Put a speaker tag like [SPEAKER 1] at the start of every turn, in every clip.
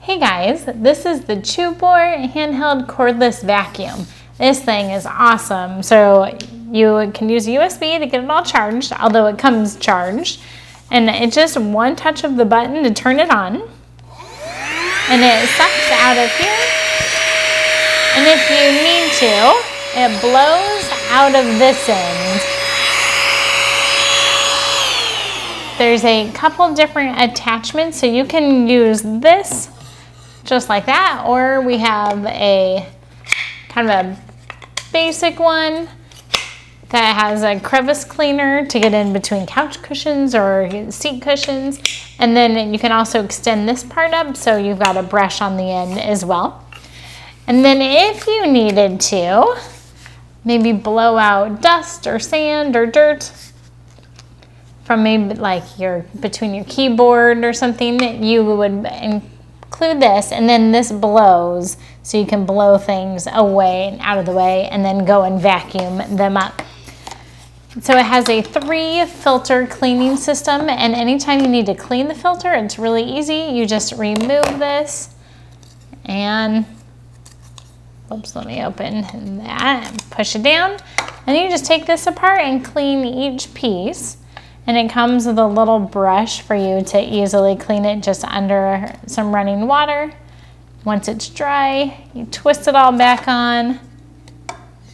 [SPEAKER 1] Hey guys, this is the Chuboor Handheld Cordless Vacuum. This thing is awesome. So you can use USB to get it all charged, although it comes charged. And it's just one touch of the button to turn it on. And it sucks out of here. And if you need to, it blows out of this end. There's a couple different attachments, so you can use this just like that, or we have a kind of a basic one that has a crevice cleaner to get in between couch cushions or seat cushions. And then you can also extend this part up so you've got a brush on the end as well. And then if you needed to, maybe blow out dust or sand or dirt from maybe like between your keyboard or something, you would include this, and then this blows, so you can blow things away and out of the way and then go and vacuum them up. So it has a 3-filter cleaning system, and anytime you need to clean the filter, it's really easy. You just remove this and, oops, let me open that and push it down. And you just take this apart and clean each piece. And it comes with a little brush for you to easily clean it just under some running water. Once it's dry, you twist it all back on,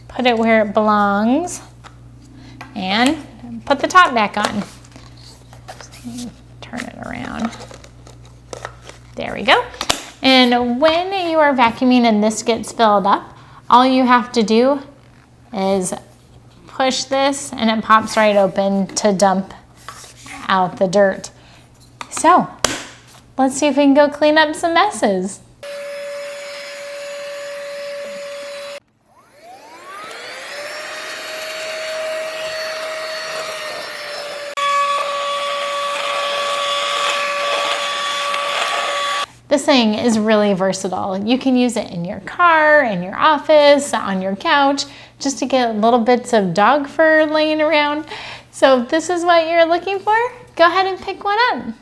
[SPEAKER 1] put it where it belongs, and put the top back on. Turn it around. There we go. And when you are vacuuming and this gets filled up, all you have to do is push this and it pops right open to dump out the dirt. So let's see if we can go clean up some messes. This thing is really versatile. You can use it in your car, in your office, on your couch, just to get little bits of dog fur laying around. So if this is what you're looking for, go ahead and pick one up.